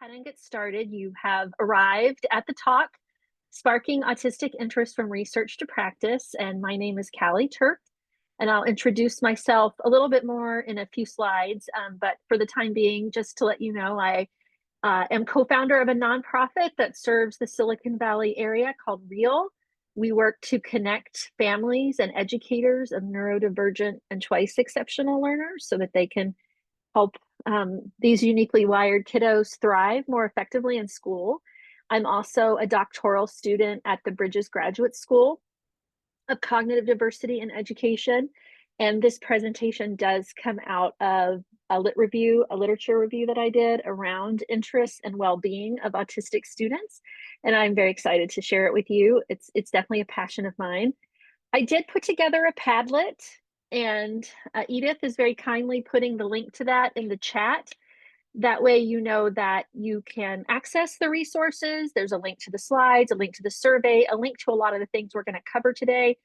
ahead and get started. You have arrived at the talk, Sparking Autistic Interest from Research to Practice, and my name is Callie Turk, and I'll introduce myself a little bit more in a few slides, but for the time being, just to let you know, I am co-founder of a nonprofit that serves the Silicon Valley area called REAL. We work to connect families and educators of neurodivergent and twice exceptional learners so that they can help these uniquely wired kiddos thrive more effectively in school. I'm also a doctoral student at the Bridges Graduate School of Cognitive Diversity in Education. And this presentation does come out of a literature review that I did around interests and well-being of autistic students. And I'm very excited to share it with you. It's definitely a passion of mine. I did put together a Padlet, and Edith is very kindly putting the link to that in the chat. That way you know that you can access the resources. There's a link to the slides, a link to the survey, a link to a lot of the things we're going to cover today.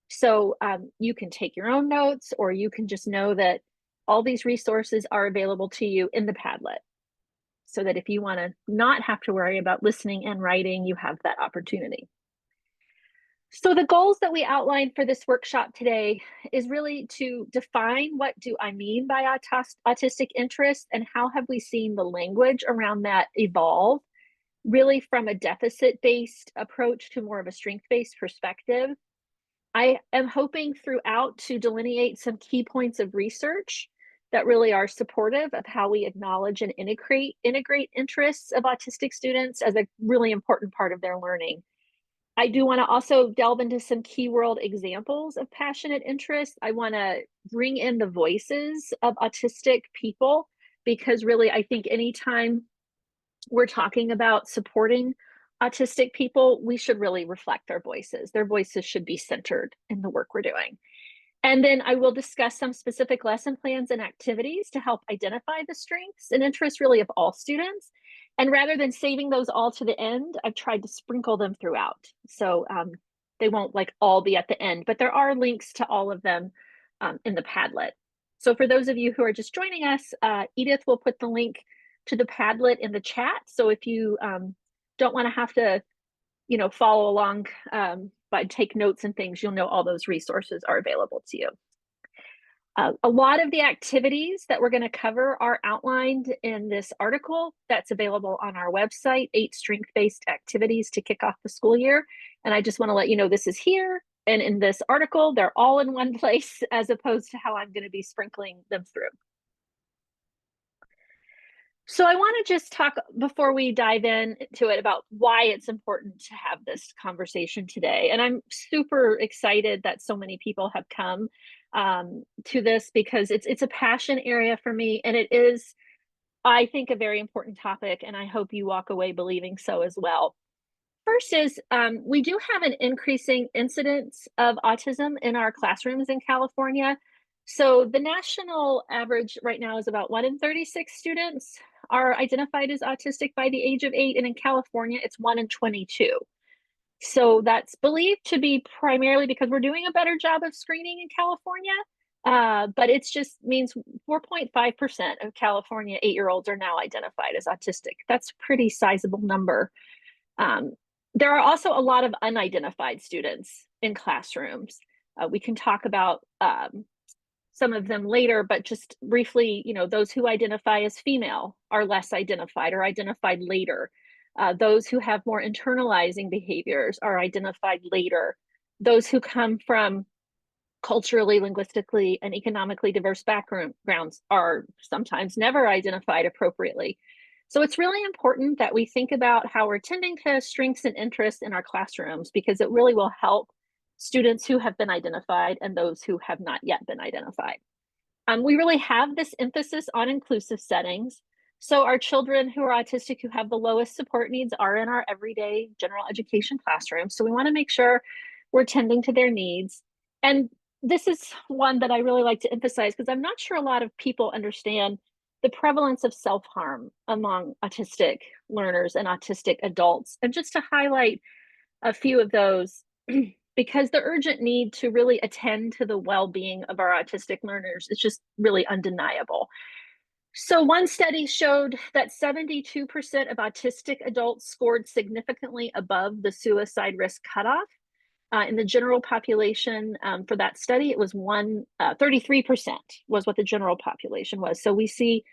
So you can take your own notes, or you can just know that all these resources are available to you in the Padlet, so that if you want to not have to worry about listening and writing, you have that opportunity. So the goals that we outlined for this workshop today is really to define what do I mean by autistic interest, and how have we seen the language around that evolve, really from a deficit-based approach to more of a strength-based perspective. I am hoping throughout to delineate some key points of research that really are supportive of how we acknowledge and integrate interests of autistic students as a really important part of their learning. I do want to also delve into some key world examples of passionate interest. I want to bring in the voices of autistic people, because really I think anytime we're talking about supporting autistic people, we should really reflect their voices. Their voices should be centered in the work we're doing. And then I will discuss some specific lesson plans and activities to help identify the strengths and interests really of all students. And rather than saving those all to the end, I've tried to sprinkle them throughout. So they won't like all be at the end, but there are links to all of them in the Padlet. So for those of you who are just joining us, Edith will put the link to the Padlet in the chat. So if you don't want to have to, follow along but take notes and things, you'll know all those resources are available to you. A lot of the activities that we're going to cover are outlined in this article that's available on our website, 8 strength-based activities to kick off the school year. And I just want to let you know this is here. And in this article, they're all in one place, as opposed to how I'm going to be sprinkling them through. So I want to just talk, before we dive into it, about why it's important to have this conversation today. And I'm super excited that so many people have come to this, because it's a passion area for me, and it is, I think, a very important topic, and I hope you walk away believing so as well. First is we do have an increasing incidence of autism in our classrooms in California. So the national average right now is about 1 in 36 students are identified as autistic by the age of 8, and in California it's 1 in 22. So that's believed to be primarily because we're doing a better job of screening in California, but it just means 4.5% of California 8-year-olds are now identified as autistic. That's a pretty sizable number. There are also a lot of unidentified students in classrooms. We can talk about some of them later, but just briefly, those who identify as female are less identified or identified later. Those who have more internalizing behaviors are identified later. Those who come from culturally, linguistically, and economically diverse backgrounds are sometimes never identified appropriately. So it's really important that we think about how we're tending to strengths and interests in our classrooms, because it really will help students who have been identified and those who have not yet been identified. We really have this emphasis on inclusive settings. So our children who are autistic, who have the lowest support needs, are in our everyday general education classroom. So we want to make sure we're tending to their needs. And this is one that I really like to emphasize, because I'm not sure a lot of people understand the prevalence of self-harm among autistic learners and autistic adults. And just to highlight a few of those, because the urgent need to really attend to the well-being of our autistic learners is just really undeniable. So one study showed that 72% of autistic adults scored significantly above the suicide risk cutoff. In the general population, for that study, it was 33% was what the general population was. So we see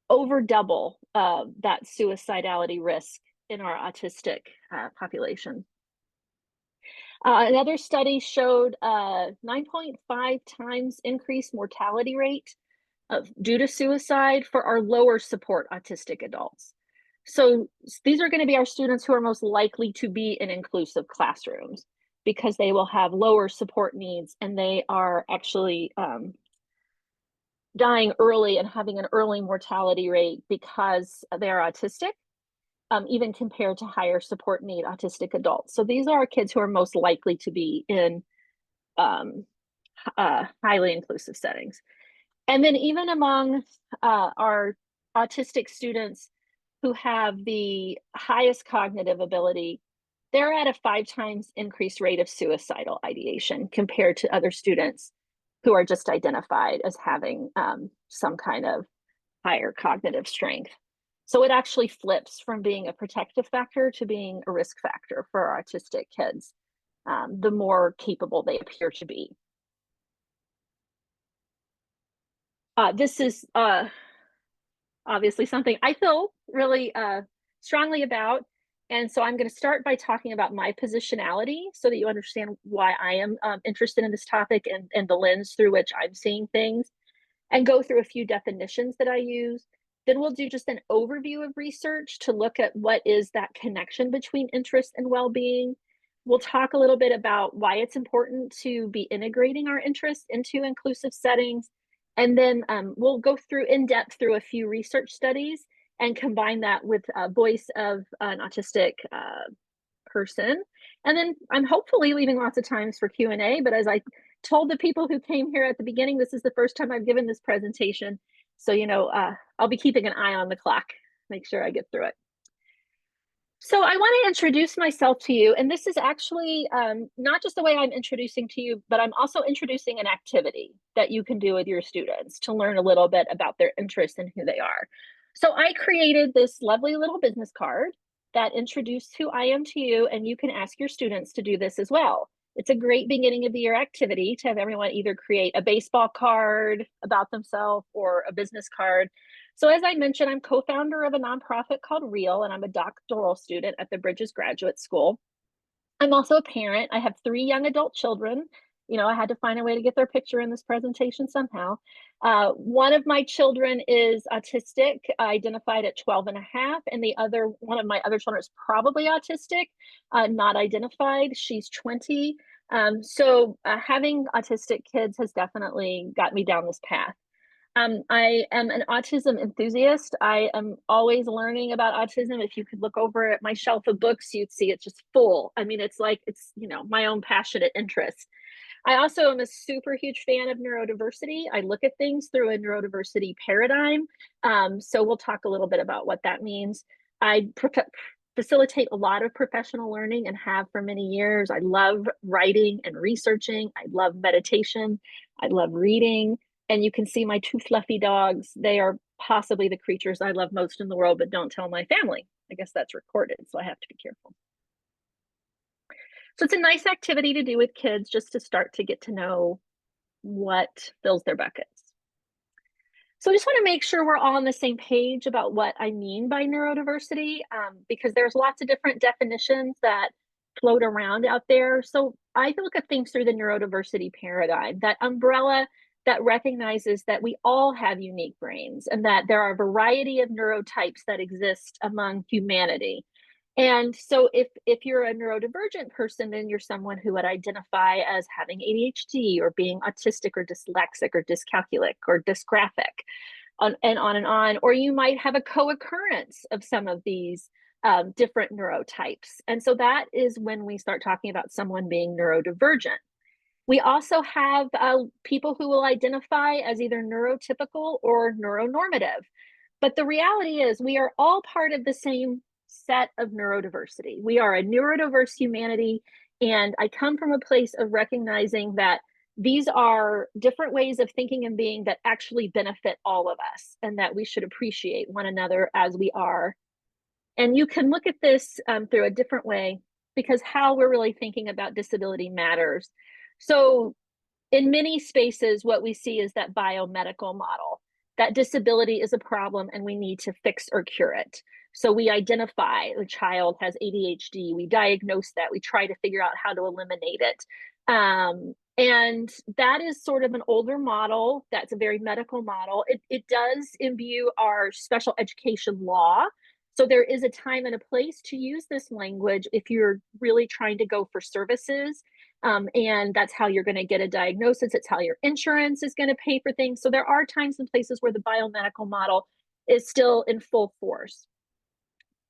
over double that suicidality risk in our autistic population. Another study showed 9.5 times increased mortality rate due to suicide for our lower support autistic adults. So these are going to be our students who are most likely to be in inclusive classrooms because they will have lower support needs and they are actually dying early and having an early mortality rate because they're autistic, even compared to higher support need autistic adults. So these are our kids who are most likely to be in highly inclusive settings. And then even among our autistic students who have the highest cognitive ability, they're at a 5 times increased rate of suicidal ideation compared to other students who are just identified as having some kind of higher cognitive strength. So it actually flips from being a protective factor to being a risk factor for our autistic kids, the more capable they appear to be. This is obviously something I feel really strongly about. And so I'm going to start by talking about my positionality so that you understand why I am interested in this topic and the lens through which I'm seeing things, and go through a few definitions that I use. Then we'll do just an overview of research to look at what is that connection between interest and well-being. We'll talk a little bit about why it's important to be integrating our interests into inclusive settings. And then we'll go through in depth through a few research studies and combine that with a voice of an autistic person. And then I'm hopefully leaving lots of times for Q&A, but as I told the people who came here at the beginning, this is the first time I've given this presentation. So, I'll be keeping an eye on the clock, make sure I get through it. So I want to introduce myself to you, and this is actually not just the way I'm introducing to you, but I'm also introducing an activity that you can do with your students to learn a little bit about their interests and who they are. So I created this lovely little business card that introduced who I am to you, and you can ask your students to do this as well. It's a great beginning of the year activity to have everyone either create a baseball card about themselves or a business card. So as I mentioned, I'm co-founder of a nonprofit called Real, and I'm a doctoral student at the Bridges Graduate School. I'm also a parent. I have 3 young adult children. I had to find a way to get their picture in this presentation somehow. One of my children is autistic, identified at 12 and a half, and one of my other children is probably autistic, not identified. She's 20. So having autistic kids has definitely got me down this path. I am an autism enthusiast. I am always learning about autism. If you could look over at my shelf of books, you'd see it's just full. I mean, it's my own passionate interest. I also am a super huge fan of neurodiversity. I look at things through a neurodiversity paradigm. So we'll talk a little bit about what that means. I facilitate a lot of professional learning and have for many years. I love writing and researching. I love meditation. I love reading. And you can see my 2 fluffy dogs. They are possibly the creatures I love most in the world, but don't tell my family. I guess that's recorded, so I have to be careful. So it's a nice activity to do with kids just to start to get to know what fills their buckets. So I just want to make sure we're all on the same page about what I mean by neurodiversity, because there's lots of different definitions that float around out there. So I look at things through the neurodiversity paradigm, that umbrella that recognizes that we all have unique brains and that there are a variety of neurotypes that exist among humanity. And so if you're a neurodivergent person, then you're someone who would identify as having ADHD or being autistic or dyslexic or dyscalculic or dysgraphic, and on and on. Or you might have a co-occurrence of some of these different neurotypes. And so that is when we start talking about someone being neurodivergent. We also have people who will identify as either neurotypical or neuronormative. But the reality is we are all part of the same set of neurodiversity. We are a neurodiverse humanity, and I come from a place of recognizing that These are different ways of thinking and being that actually benefit all of us, and that we should appreciate one another as we are. And you can look at this through a different way, because how we're really thinking about disability matters. So in many spaces, what we see is that biomedical model, that disability is a problem and we need to fix or cure it. So we identify the child has ADHD, we diagnose that, we try to figure out how to eliminate it. And that is sort of an older model. That's a very medical model. It does imbue our special education law. So there is a time and a place to use this language if you're really trying to go for services. And that's how you're going to get a diagnosis. It's how your insurance is going to pay for things. So there are times and places where the biomedical model is still in full force.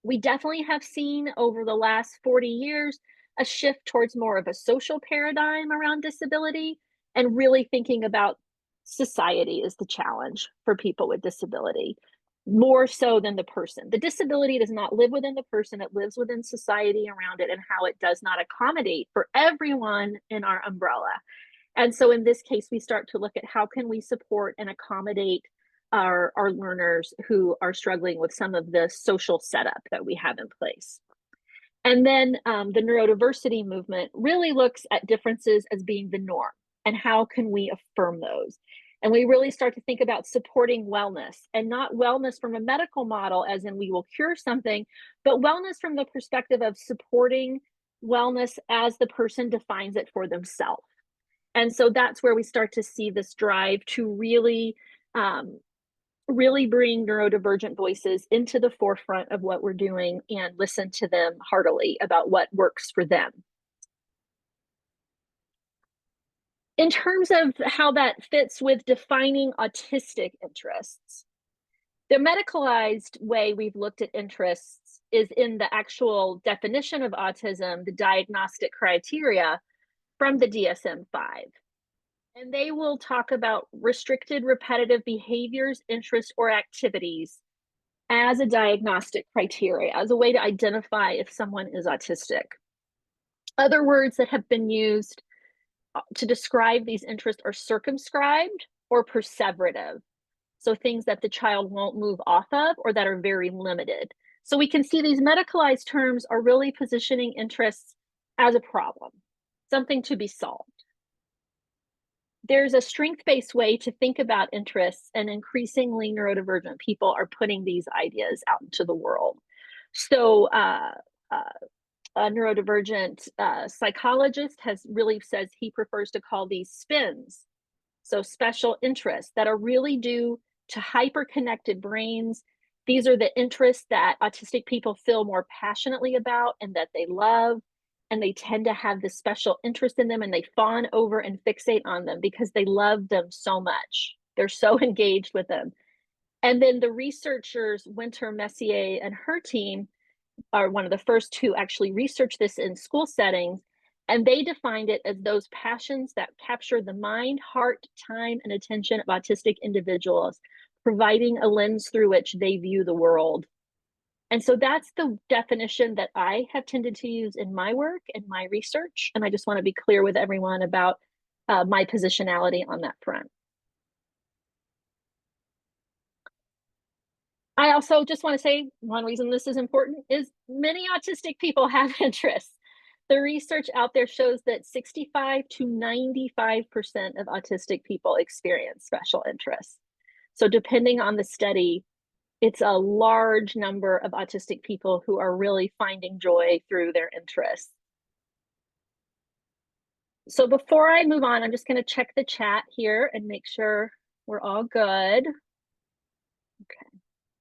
We definitely have seen over the last 40 years a shift towards more of a social paradigm around disability, and really thinking about society is the challenge for people with disability, more so than the person. The disability does not live within the person, it lives within society around it, and how it does not accommodate for everyone in our umbrella. And so in this case, we start to look at how can we support and accommodate our learners who are struggling with some of the social setup that we have in place. And then the neurodiversity movement really looks at differences as being the norm, and how can we affirm those? And we really start to think about supporting wellness, and not wellness from a medical model, as in we will cure something, but wellness from the perspective of supporting wellness as the person defines it for themselves. And so that's where we start to see this drive to really really bring neurodivergent voices into the forefront of what we're doing and listen to them heartily about what works for them. In terms of how that fits with defining autistic interests, the medicalized way we've looked at interests is in the actual definition of autism, the diagnostic criteria from the DSM-5. And they will talk about restricted repetitive behaviors, interests, or activities as a diagnostic criteria, as a way to identify if someone is autistic. Other words that have been used to describe these interests are circumscribed or perseverative. So things that the child won't move off of, or that are very limited. So we can see these medicalized terms are really positioning interests as a problem, something to be solved. There's a strength-based way to think about interests, and increasingly neurodivergent people are putting these ideas out into the world. So a neurodivergent psychologist has really says he prefers to call these spins. So special interests that are really due to hyper-connected brains. These are the interests that autistic people feel more passionately about and that they love. And they tend to have this special interest in them, and they fawn over and fixate on them because they love them so much. They're so engaged with them. And then the researchers, Winter Messier and her team, are one of the first to actually research this in school settings. And they defined it as those passions that capture the mind, heart, time, and attention of autistic individuals, providing a lens through which they view the world. And so that's the definition that I have tended to use in my work and my research. And I just want to be clear with everyone about my positionality on that front. I also just want to say one reason this is important is many autistic people have interests. The research out there shows that 65 to 95% of autistic people experience special interests. So depending on the study, it's a large number of autistic people who are really finding joy through their interests. So before I move on, I'm just going to check the chat here and make sure we're all good. Okay,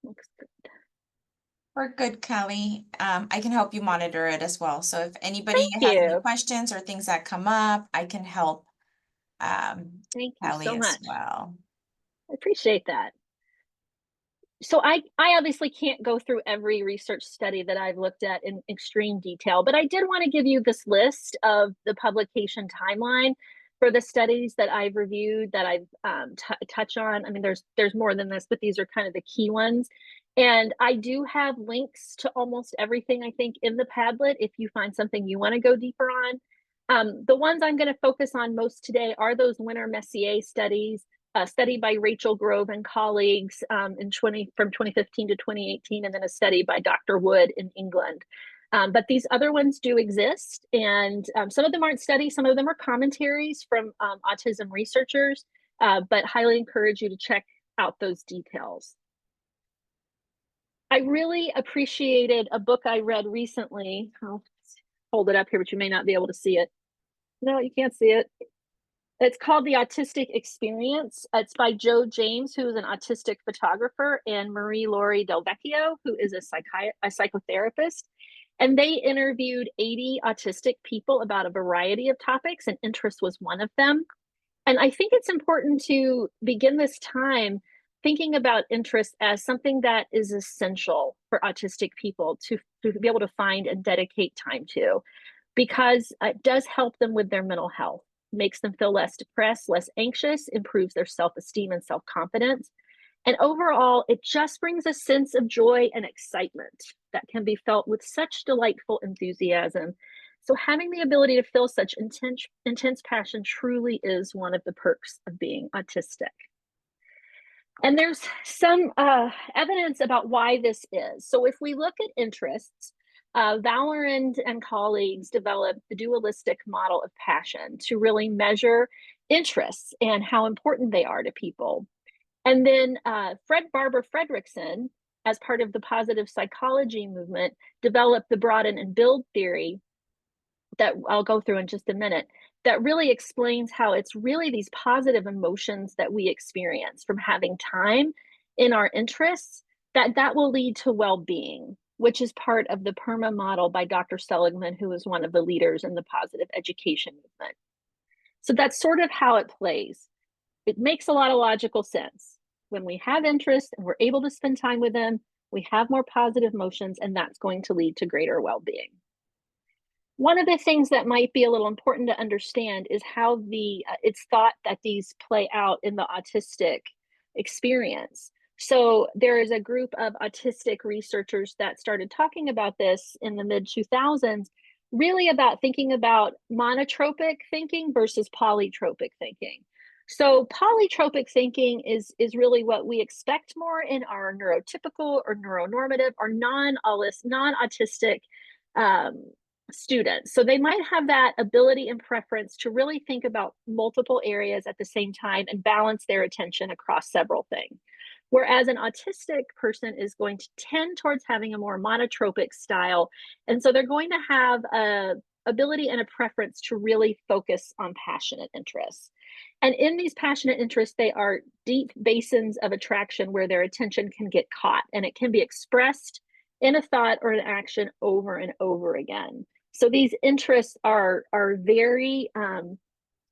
looks good. We're good, Callie. I can help you monitor it as well. So if anybody Thank has any you. questions or things that come up, I can help Thank you so Callie as much. well. I appreciate that. So I obviously can't go through every research study that I've looked at in extreme detail, but I did want to give you this list of the publication timeline for the studies that I've reviewed, that I've touched on. I mean, there's more than this, but these are kind of the key ones. And I do have links to almost everything, I think, in the Padlet if you find something you want to go deeper on. The ones I'm going to focus on most today are those Winter-Messier studies, a study by Rachel Grove and colleagues from 2015 to 2018, and then a study by Dr. Wood in England. But these other ones do exist, and some of them aren't studies, some of them are commentaries from autism researchers, but highly encourage you to check out those details. I really appreciated a book I read recently. I'll hold it up here, but you may not be able to see it. No, you can't see it. It's called The Autistic Experience. It's by Joe James, who is an autistic photographer, and Marie-Laure Del Vecchio, who is a psychotherapist. And they interviewed 80 autistic people about a variety of topics, and interest was one of them. And I think it's important to begin this time thinking about interest as something that is essential for autistic people to be able to find and dedicate time to, because it does help them with their mental health, makes them feel less depressed, less anxious, improves their self-esteem and self-confidence. And overall, it just brings a sense of joy and excitement that can be felt with such delightful enthusiasm. So having the ability to feel such intense passion truly is one of the perks of being autistic. And there's some evidence about why this is. So if we look at interests, Valorand and colleagues developed the dualistic model of passion to really measure interests and how important they are to people. And then Barbara Fredrickson, as part of the positive psychology movement, developed the broaden and build theory that I'll go through in just a minute, that really explains how it's really these positive emotions that we experience from having time in our interests that will lead to well-being, which is part of the PERMA model by Dr. Seligman, who is one of the leaders in the positive education movement. So that's sort of how it plays. It makes a lot of logical sense. When we have interest and we're able to spend time with them, we have more positive emotions, and that's going to lead to greater well-being. One of the things that might be a little important to understand is how it's thought that these play out in the autistic experience. So there is a group of autistic researchers that started talking about this in the mid 2000s, really about thinking about monotropic thinking versus polytropic thinking. So polytropic thinking is really what we expect more in our neurotypical or neuronormative or non-autistic students. So they might have that ability and preference to really think about multiple areas at the same time and balance their attention across several things. Whereas an autistic person is going to tend towards having a more monotropic style. And so they're going to have a ability and a preference to really focus on passionate interests. And in these passionate interests, they are deep basins of attraction where their attention can get caught, and it can be expressed in a thought or an action over and over again. So these interests are very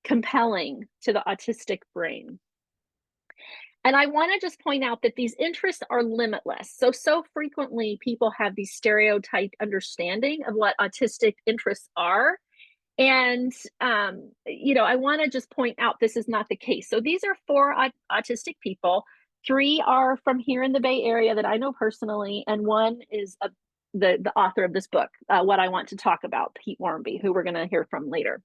compelling to the autistic brain. And I want to just point out that these interests are limitless. So frequently people have these stereotyped understanding of what autistic interests are. And, I want to just point out this is not the case. So these are 4 autistic people. 3 are from here in the Bay Area that I know personally, and 1 is the author of this book, What I Want to Talk About, Pete Warmby, who we're going to hear from later.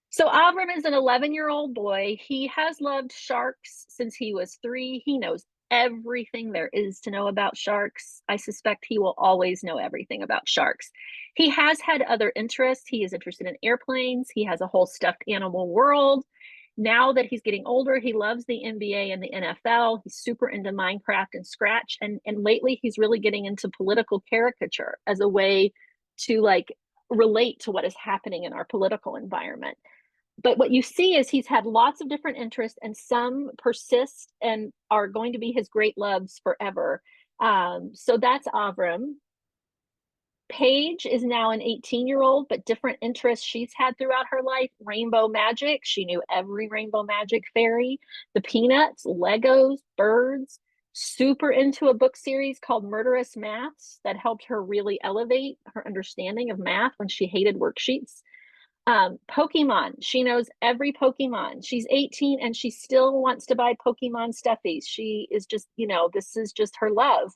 So Avram is an 11-year-old boy. He has loved sharks since he was 3. He knows everything there is to know about sharks. I suspect he will always know everything about sharks. He has had other interests. He is interested in airplanes. He has a whole stuffed animal world. Now that he's getting older, he loves the NBA and the NFL. He's super into Minecraft and Scratch. And lately he's really getting into political caricature as a way to relate to what is happening in our political environment. But what you see is he's had lots of different interests, and some persist and are going to be his great loves forever. So that's Avram. Paige is now an 18-year-old, but different interests she's had throughout her life. Rainbow magic. She knew every rainbow magic fairy. The Peanuts, Legos, birds. Super into a book series called Murderous Maths that helped her really elevate her understanding of math when she hated worksheets. Pokemon. She knows every Pokemon. She's 18 and she still wants to buy Pokemon stuffies. She is just, this is just her love.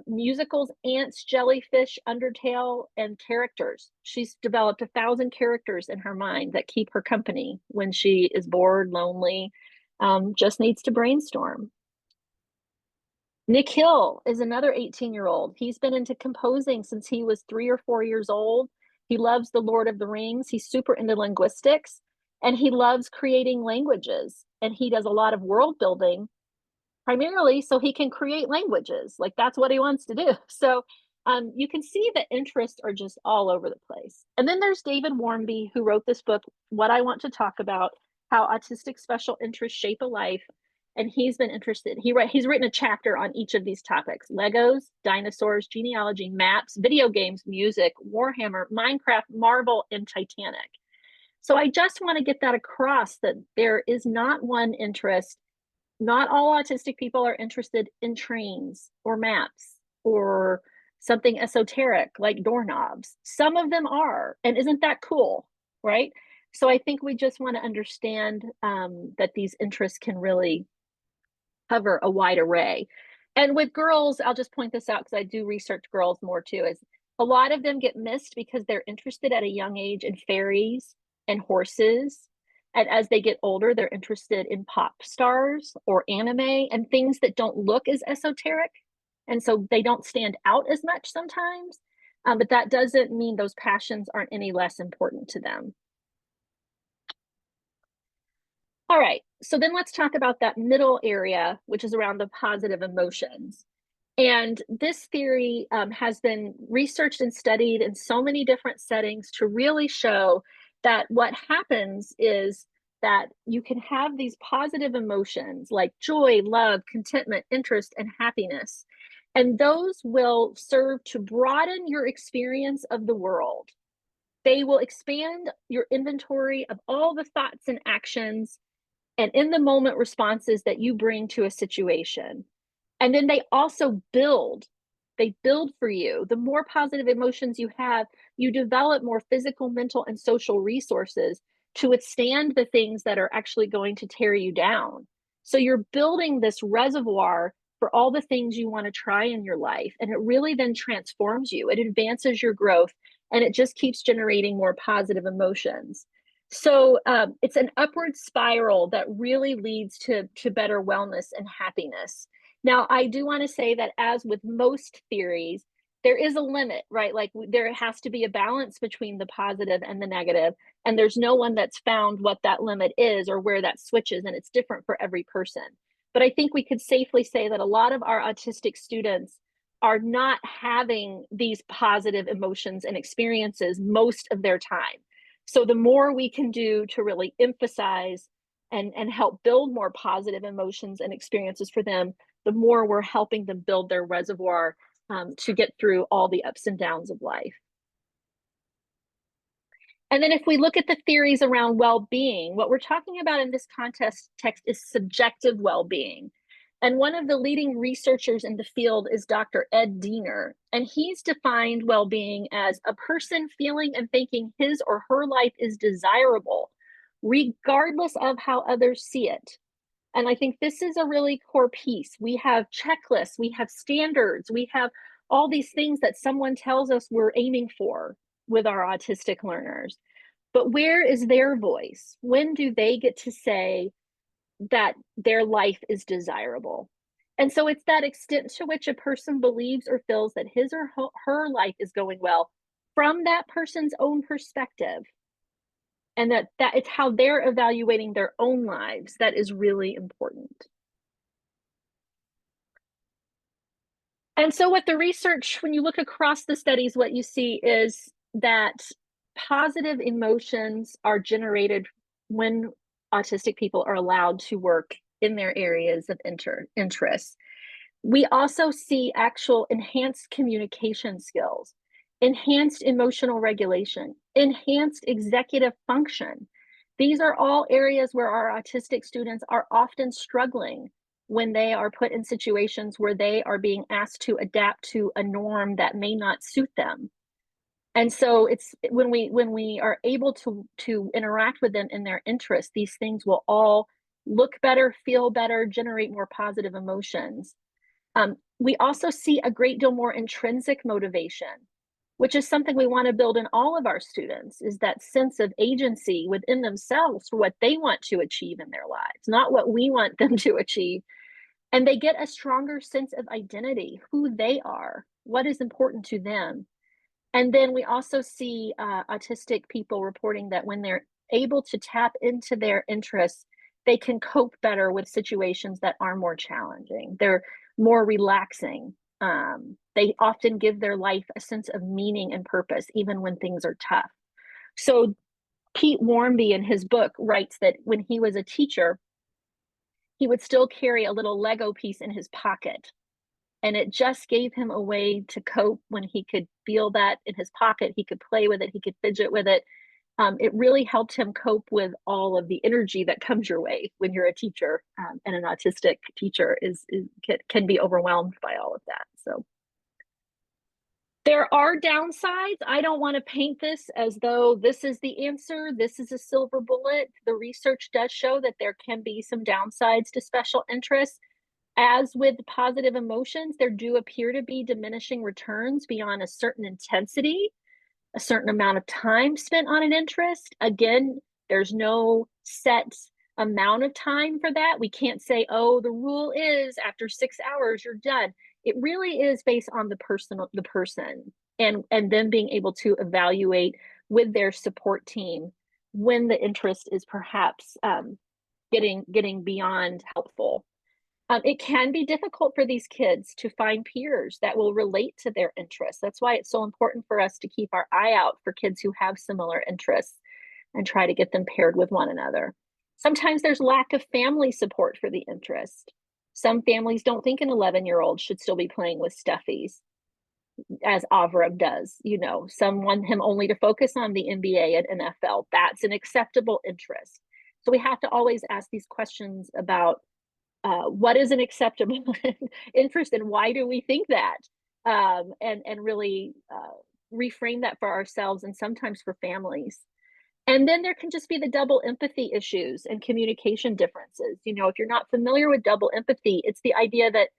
Musicals, ants, jellyfish, Undertale, and characters. She's developed 1,000 characters in her mind that keep her company when she is bored, lonely, just needs to brainstorm. Nick Hill is another 18-year-old. He's been into composing since he was 3 or 4 years old. He loves the Lord of the Rings. He's super into linguistics, and he loves creating languages. And he does a lot of world building primarily so he can create languages. Like that's what he wants to do. So you can see the interests are just all over the place. And then there's David Warmby, who wrote this book, What I Want to Talk About, How Autistic Special Interests Shape a Life. And he's been interested. He's written a chapter on each of these topics: Legos, dinosaurs, genealogy, maps, video games, music, Warhammer, Minecraft, Marvel, and Titanic. So I just want to get that across, that there is not one interest. Not all autistic people are interested in trains or maps or something esoteric like doorknobs. Some of them are, and isn't that cool, right? So I think we just want to understand that these interests can really cover a wide array. And with girls, I'll just point this out because I do research girls more too, is a lot of them get missed because they're interested at a young age in fairies and horses. And as they get older, they're interested in pop stars or anime and things that don't look as esoteric. And so they don't stand out as much sometimes. But that doesn't mean those passions aren't any less important to them. All right, so then let's talk about that middle area, which is around the positive emotions. And this theory has been researched and studied in so many different settings to really show that what happens is that you can have these positive emotions like joy, love, contentment, interest, and happiness. And those will serve to broaden your experience of the world. They will expand your inventory of all the thoughts and actions and in the moment responses that you bring to a situation. And then they build for you. The more positive emotions you have, you develop more physical, mental, and social resources to withstand the things that are actually going to tear you down. So you're building this reservoir for all the things you want to try in your life. And it really then transforms you. It advances your growth, and it just keeps generating more positive emotions. So it's an upward spiral that really leads to better wellness and happiness. Now, I do want to say that as with most theories, there is a limit, right? Like there has to be a balance between the positive and the negative, and there's no one that's found what that limit is or where that switches, and it's different for every person. But I think we could safely say that a lot of our autistic students are not having these positive emotions and experiences most of their time. So the more we can do to really emphasize and help build more positive emotions and experiences for them, the more we're helping them build their reservoir to get through all the ups and downs of life. And then if we look at the theories around well-being, what we're talking about in this text is subjective well-being. And one of the leading researchers in the field is Dr. Ed Diener. And he's defined well-being as a person feeling and thinking his or her life is desirable, regardless of how others see it. And I think this is a really core piece. We have checklists, we have standards, we have all these things that someone tells us we're aiming for with our autistic learners. But where is their voice? When do they get to say that their life is desirable? And so it's that extent to which a person believes or feels that his or her life is going well from that person's own perspective, and that it's how they're evaluating their own lives that is really important. And so what the research, when you look across the studies, what you see is that positive emotions are generated when autistic people are allowed to work in their areas of interest. We also see actual enhanced communication skills, enhanced emotional regulation, enhanced executive function. These are all areas where our autistic students are often struggling when they are put in situations where they are being asked to adapt to a norm that may not suit them. And so it's when we are able to interact with them in their interests, these things will all look better, feel better, generate more positive emotions. We also see a great deal more intrinsic motivation, which is something we want to build in all of our students, is that sense of agency within themselves for what they want to achieve in their lives, not what we want them to achieve. And they get a stronger sense of identity, who they are, what is important to them. And then we also see autistic people reporting that when they're able to tap into their interests, they can cope better with situations that are more challenging. They're more relaxing. They often give their life a sense of meaning and purpose, even when things are tough. So Pete Warmby in his book writes that when he was a teacher, he would still carry a little Lego piece in his pocket, and it just gave him a way to cope. When he could feel that in his pocket, he could play with it, he could fidget with it. It really helped him cope with all of the energy that comes your way when you're a teacher, and an autistic teacher can be overwhelmed by all of that. So there are downsides. I don't want to paint this as though this is the answer, this is a silver bullet. The research does show that there can be some downsides to special interests. As with positive emotions, there do appear to be diminishing returns beyond a certain intensity, a certain amount of time spent on an interest. Again, there's no set amount of time for that. We can't say, oh, the rule is after 6 hours, you're done. It really is based on the person and them being able to evaluate with their support team when the interest is perhaps getting beyond helpful. It can be difficult for these kids to find peers that will relate to their interests. That's why it's so important for us to keep our eye out for kids who have similar interests and try to get them paired with one another. Sometimes there's lack of family support for the interest. Some families don't think an 11-year-old should still be playing with stuffies, as Avram does. Some want him only to focus on the NBA and NFL. That's an acceptable interest. So we have to always ask these questions about what is an acceptable interest and why do we think that, and really reframe that for ourselves and sometimes for families. And then there can just be the double empathy issues and communication differences. If you're not familiar with double empathy, it's the idea that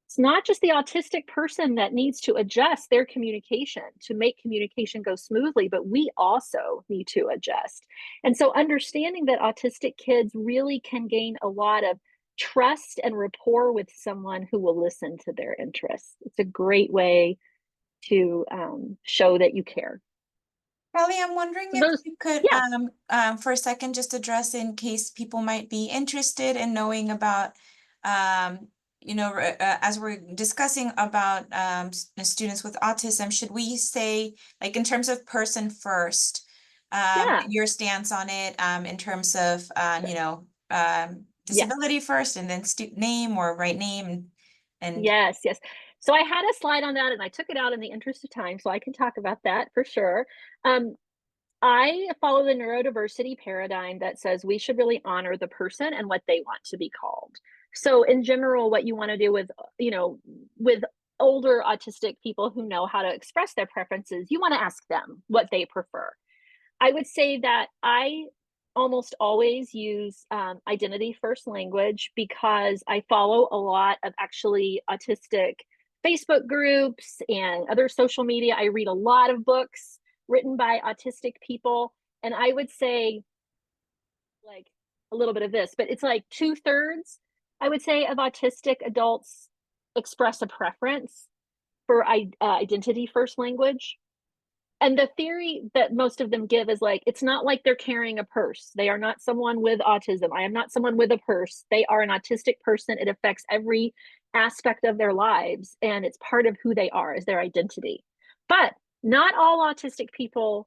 it's not just the autistic person that needs to adjust their communication to make communication go smoothly, but we also need to adjust. And so understanding that autistic kids really can gain a lot of trust and rapport with someone who will listen to their interests. It's a great way to show that you care. Callie, I'm wondering So if those, you could, yeah, for a second, just address in case people might be interested in knowing about, as we're discussing about students with autism, should we say, like in terms of person first, yeah, your stance on it, in terms of, yes. disability first and then student name or right name and Yes, yes. So I had a slide on that and I took it out in the interest of time, so I can talk about that for sure. Um, I follow the neurodiversity paradigm that says we should really honor the person and what they want to be called. So in general, what you want to do with older autistic people who know how to express their preferences, you want to ask them what they prefer. I would say that I almost always use identity first language because I follow a lot of actually autistic Facebook groups and other social media. I read a lot of books written by autistic people. And I would say, like, a little bit of this, but it's like 2/3, I would say, of autistic adults express a preference for identity first language. And the theory that most of them give is like, it's not like they're carrying a purse. They are not someone with autism. I am not someone with a purse. They are an autistic person. It affects every aspect of their lives, and it's part of who they are, is their identity. But not all autistic people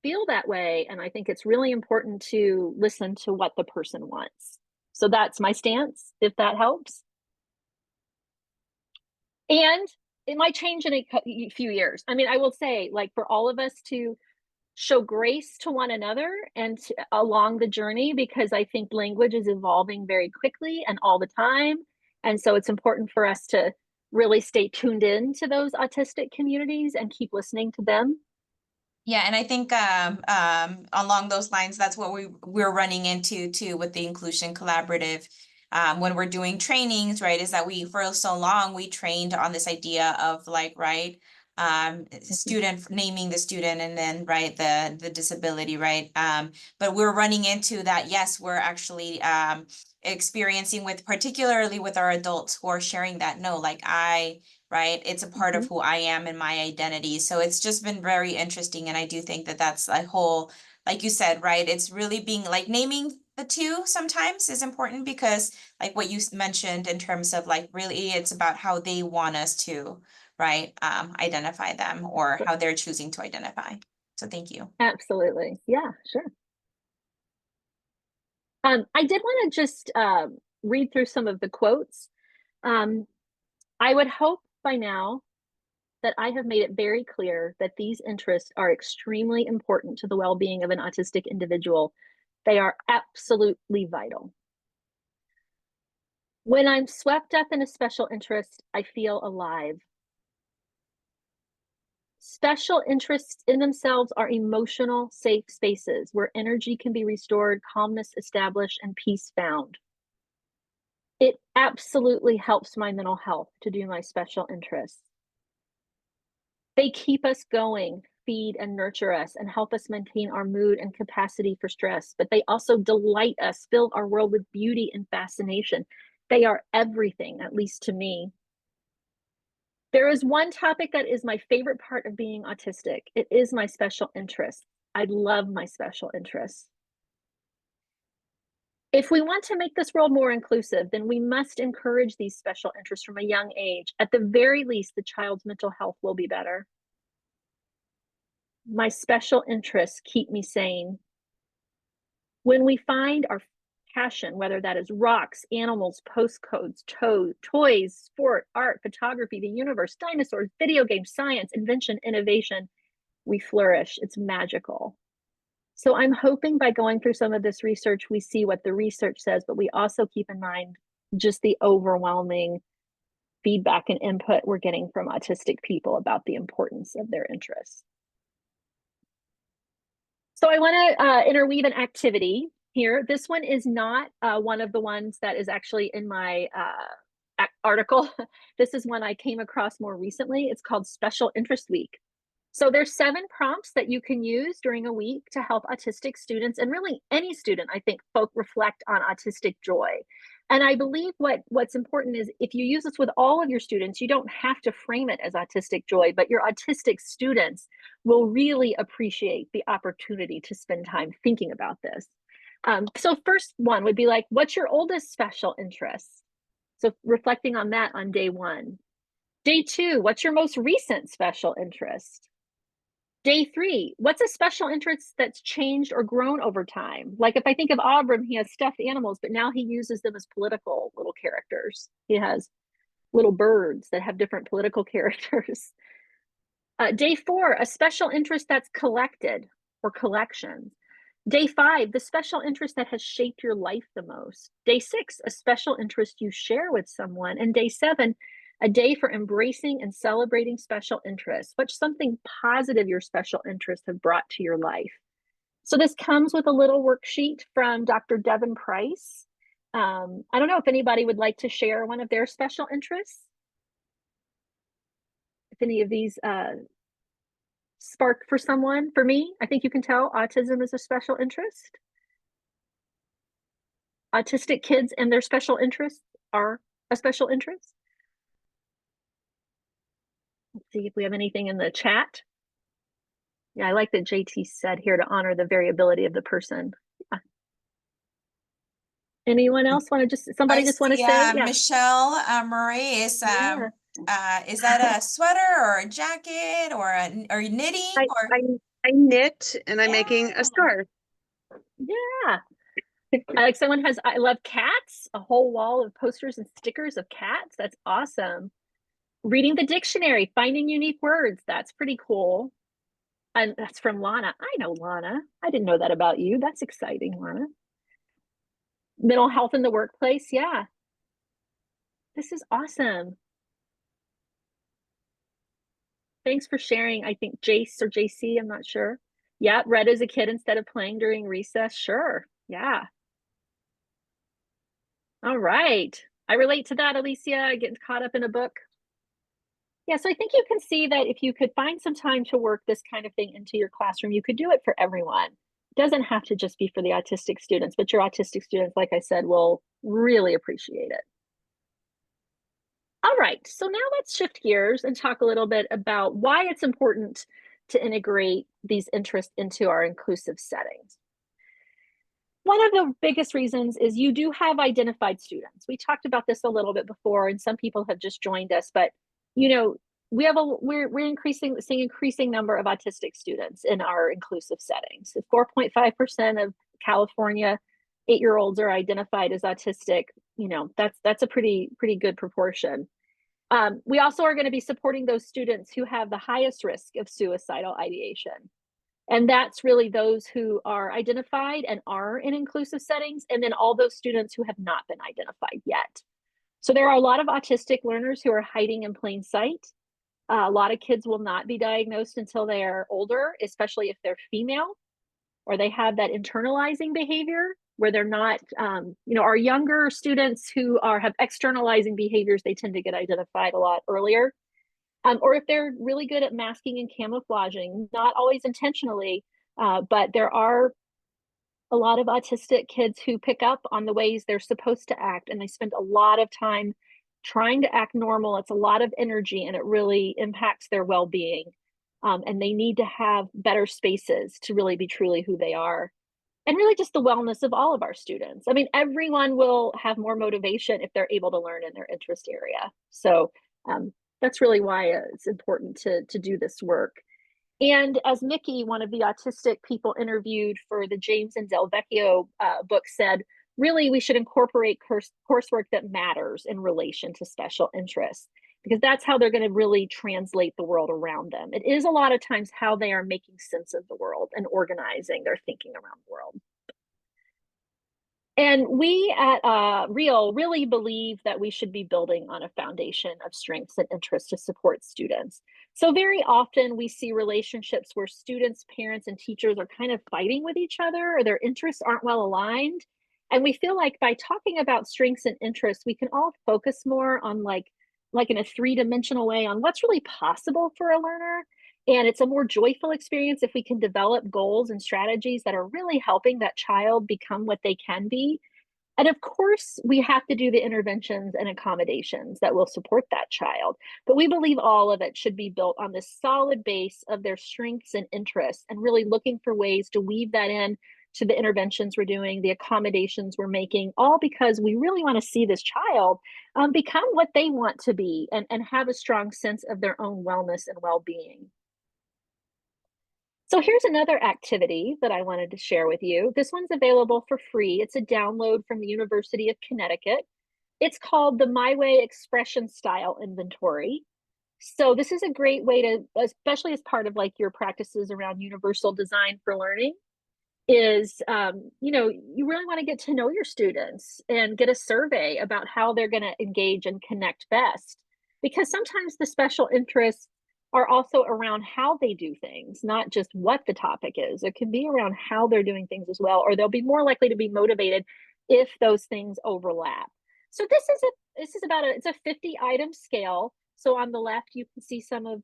feel that way. And I think it's really important to listen to what the person wants. So that's my stance, if that helps. And it might change in a few years. I mean, I will say, like, for all of us to show grace to one another and along the journey, because I think language is evolving very quickly and all the time. And so it's important for us to really stay tuned in to those autistic communities and keep listening to them. yeah, and I think along those lines, that's what we're running into too with the Inclusion Collaborative. when we're doing trainings, right, is that we, for so long, we trained on this idea of like, right, Mhm. student, naming the student, and then, right, the disability, right? But we're running into that, yes, we're actually experiencing with, particularly with our adults who are sharing that, no, like right, it's a part of Mhm. who I am and my identity. So it's just been very interesting. And I do think that that's a whole, like you said, right, it's really being like naming the two sometimes is important, because like what you mentioned in terms of like, really, it's about how they want us to, right, identify them, or how they're choosing to identify. So thank you. Absolutely. Yeah, sure. I did want to just read through some of the quotes. Um, I would hope by now that I have made it very clear that these interests are extremely important to the well being of an autistic individual. They are absolutely vital. When I'm swept up in a special interest, I feel alive. Special interests in themselves are emotional, safe spaces where energy can be restored, calmness established, and peace found. It absolutely helps my mental health to do my special interests. They keep us going, feed and nurture us, and help us maintain our mood and capacity for stress. But they also delight us, fill our world with beauty and fascination. They are everything, at least to me. There is one topic that is my favorite part of being autistic. It is my special interests. I love my special interests. If we want to make this world more inclusive, then we must encourage these special interests from a young age. At the very least, the child's mental health will be better. My special interests keep me sane. When we find our passion, whether that is rocks, animals, postcodes, toys, sport, art, photography, the universe, dinosaurs, video games, science, invention, innovation, we flourish. It's magical. So I'm hoping by going through some of this research, we see what the research says, but we also keep in mind just the overwhelming feedback and input we're getting from autistic people about the importance of their interests. So I want to interweave an activity here. This one is not one of the ones that is actually in my article. This is one I came across more recently. It's called Special Interest Week. So there's 7 prompts that you can use during a week to help autistic students, and really any student, I think, folk reflect on autistic joy. And I believe what's important is if you use this with all of your students, you don't have to frame it as autistic joy, but your autistic students will really appreciate the opportunity to spend time thinking about this. So first one would be like, what's your oldest special interest? So reflecting on that on day 1. Day 2, what's your most recent special interest? Day 3, what's a special interest that's changed or grown over time? Like if I think of Auburn, he has stuffed animals, but now he uses them as political little characters. He has little birds that have different political characters. Day 4, a special interest that's collected or collections. Day 5, the special interest that has shaped your life the most. Day 6, a special interest you share with someone. And day 7, a day for embracing and celebrating special interests. What's something positive your special interests have brought to your life? So this comes with a little worksheet from Dr. Devin Price. I don't know if anybody would like to share one of their special interests. If any of these spark for someone. For me, I think you can tell autism is a special interest. Autistic kids and their special interests are a special interest. Let's see if we have anything in the chat. Yeah, I like that JT said here to honor the variability of the person. Yeah. Anyone else want to somebody I just want to see say, yeah, Michelle Murray yeah. is that a sweater or a jacket or knitting I, or I I knit and I'm making a yeah. scarf. Yeah. Like someone has, I love cats, a whole wall of posters and stickers of cats. That's awesome. Reading the dictionary, finding unique words. That's pretty cool. And that's from Lana. I know Lana. I didn't know that about you. That's exciting, Lana. Mental health in the workplace. Yeah. This is awesome. Thanks for sharing. I think Jace or JC, I'm not sure. Yeah, read as a kid instead of playing during recess. Sure. Yeah. All right. I relate to that, Alicia, getting caught up in a book. Yeah, so I think you can see that if you could find some time to work this kind of thing into your classroom, you could do it for everyone. It doesn't have to just be for the autistic students, but your autistic students, like I said, will really appreciate it. All right, so now let's shift gears and talk a little bit about why it's important to integrate these interests into our inclusive settings. One of the biggest reasons is you do have identified students. We talked about this a little bit before, and some people have just joined us, but you know, we're seeing increasing number of autistic students in our inclusive settings. 4.5% of California 8-year-olds are identified as autistic. You know, that's a pretty good proportion. We also are going to be supporting those students who have the highest risk of suicidal ideation. And that's really those who are identified and are in inclusive settings, and then all those students who have not been identified yet. So there are a lot of autistic learners who are hiding in plain sight. A lot of kids will not be diagnosed until they are older, especially if they're female or they have that internalizing behavior where they're not, our younger students who have externalizing behaviors, they tend to get identified a lot earlier. Or if they're really good at masking and camouflaging, not always intentionally, but there are a lot of autistic kids who pick up on the ways they're supposed to act, and they spend a lot of time trying to act normal. It's a lot of energy, and it really impacts their well-being. And they need to have better spaces to really be truly who they are. And really just the wellness of all of our students. I mean, everyone will have more motivation if they're able to learn in their interest area. So that's really why it's important to do this work. And as Mickey, one of the autistic people interviewed for the James and Del Vecchio book said, really, we should incorporate coursework that matters in relation to special interests, because that's how they're going to really translate the world around them. It is a lot of times how they are making sense of the world and organizing their thinking around the world. And we at Real really believe that we should be building on a foundation of strengths and interests to support students. So very often we see relationships where students, parents, and teachers are kind of fighting with each other, or their interests aren't well aligned. And we feel like by talking about strengths and interests, we can all focus more on like in a three-dimensional way on what's really possible for a learner. And it's a more joyful experience if we can develop goals and strategies that are really helping that child become what they can be. And of course, we have to do the interventions and accommodations that will support that child. But we believe all of it should be built on this solid base of their strengths and interests, and really looking for ways to weave that in to the interventions we're doing, the accommodations we're making, all because we really want to see this child become what they want to be, and have a strong sense of their own wellness and well-being. So here's another activity that I wanted to share with you. This one's available for free. It's a download from the University of Connecticut. It's called the My Way Expression Style Inventory. So this is a great way to, especially as part of like your practices around universal design for learning, is you really want to get to know your students and get a survey about how they're going to engage and connect best, because sometimes the special interests are also around how they do things, not just what the topic is. It can be around how they're doing things as well, or they'll be more likely to be motivated if those things overlap. So this is about it's a 50 item scale. So on the left you can see some of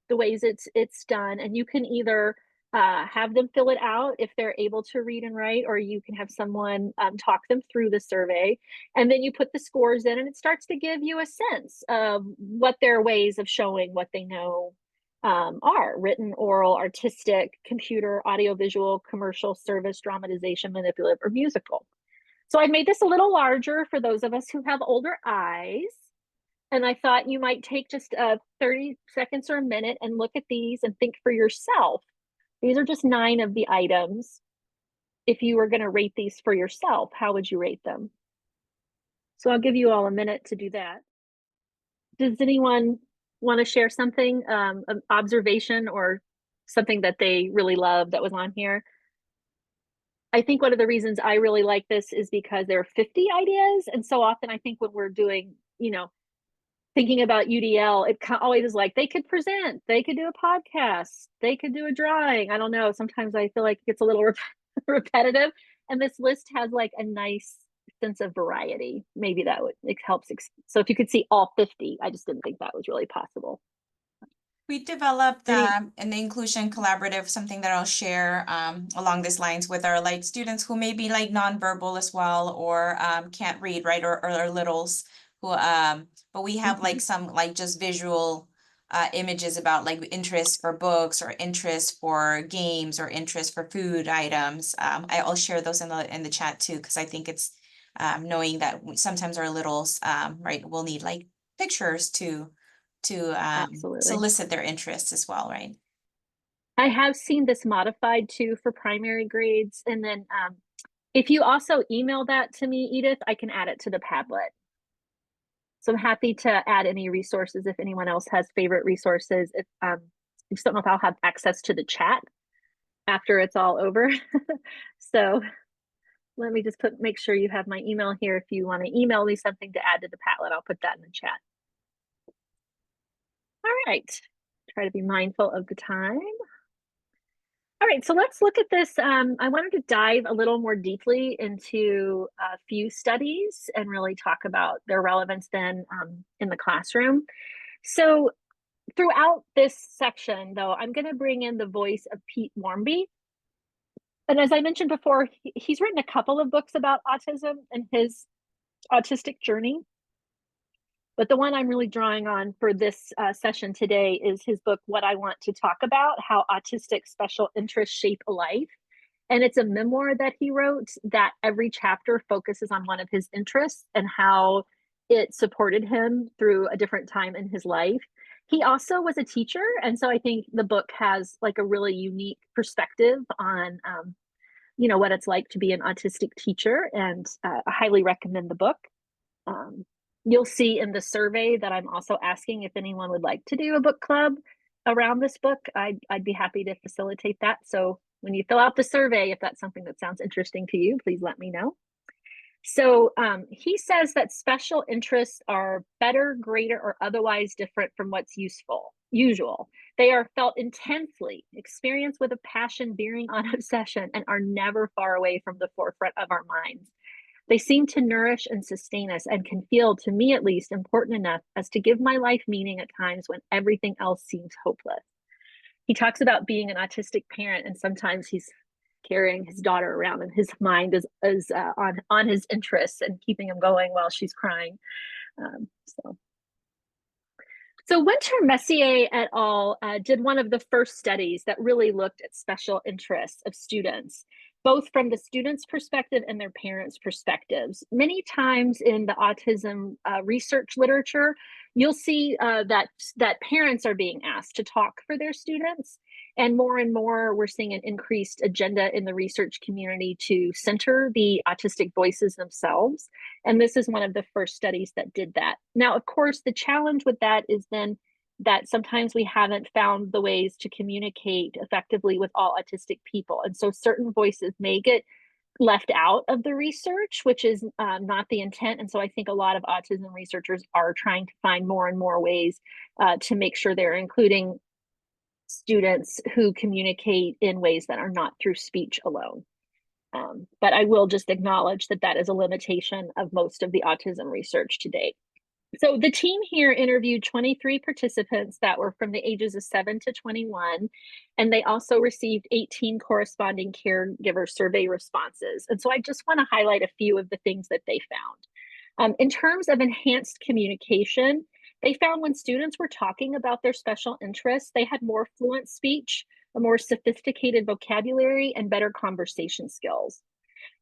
the ways it's done, and you can either have them fill it out if they're able to read and write, or you can have someone talk them through the survey. And then you put the scores in, and it starts to give you a sense of what their ways of showing what they know are: written, oral, artistic, computer, audiovisual, commercial, service, dramatization, manipulative, or musical. So I made this a little larger for those of us who have older eyes. And I thought you might take just 30 seconds or a minute and look at these and think for yourself. These are just 9 of the items. If you were going to rate these for yourself, how would you rate them? So I'll give you all a minute to do that. Does anyone want to share something, an observation or something that they really love that was on here? I think one of the reasons I really like this is because there are 50 ideas. And so often I think when we're doing, thinking about UDL, it always is like they could present, they could do a podcast, they could do a drawing. I don't know. Sometimes I feel like it gets a little repetitive. And this list has like a nice sense of variety. Maybe that would, it helps. So if you could see all 50, I just didn't think that was really possible. We developed Any, in the inclusion collaborative, something that I'll share along these lines with our like students who may be like nonverbal as well, or can't read, right, or littles who but we have like some like just visual images about like interest for books or interest for games or interest for food items. I'll share those in the chat too, because I think it's knowing that sometimes our littles right will need like pictures to absolutely. solicit their interest as well, right? I have seen this modified too for primary grades. And then if you also email that to me, Edith, I can add it to the Padlet. So I'm happy to add any resources if anyone else has favorite resources. If I just don't know if I'll have access to the chat after it's all over. So let me just make sure you have my email here. If you want to email me something to add to the Padlet, I'll put that in the chat. All right, try to be mindful of the time. All right, so let's look at this. I wanted to dive a little more deeply into a few studies and really talk about their relevance then in the classroom. So throughout this section, though, I'm going to bring in the voice of Pete Warmby. And as I mentioned before, he's written a couple of books about autism and his autistic journey. But the one I'm really drawing on for this session today is his book, What I Want to Talk About, How Autistic Special Interests Shape a Life. And it's a memoir that he wrote that every chapter focuses on one of his interests and how it supported him through a different time in his life. He also was a teacher. And so I think the book has like a really unique perspective on, what it's like to be an autistic teacher. And I highly recommend the book. You'll see in the survey that I'm also asking if anyone would like to do a book club around this book. I'd be happy to facilitate that. So when you fill out the survey, if that's something that sounds interesting to you, please let me know. So he says that special interests are better, greater, or otherwise different from what's usual. They are felt intensely, experienced with a passion veering on obsession, and are never far away from the forefront of our minds. They seem to nourish and sustain us and can feel, to me at least, important enough as to give my life meaning at times when everything else seems hopeless. He talks about being an autistic parent, and sometimes he's carrying his daughter around and his mind is on his interests and keeping him going while she's crying. So Winter Messier et al. Did one of the first studies that really looked at special interests of students, both from the students' perspective and their parents' perspectives. Many times in the autism research literature, you'll see that parents are being asked to talk for their students. And more, we're seeing an increased agenda in the research community to center the autistic voices themselves. And this is one of the first studies that did that. Now, of course, the challenge with that is then that sometimes we haven't found the ways to communicate effectively with all autistic people. And so certain voices may get left out of the research, which is not the intent. And so I think a lot of autism researchers are trying to find more and more ways to make sure they're including students who communicate in ways that are not through speech alone. But I will just acknowledge that that is a limitation of most of the autism research to date. So the team here interviewed 23 participants that were from the ages of 7 to 21, and they also received 18 corresponding caregiver survey responses. And so I just want to highlight a few of the things that they found. In terms of enhanced communication, they found when students were talking about their special interests, they had more fluent speech, a more sophisticated vocabulary, and better conversation skills.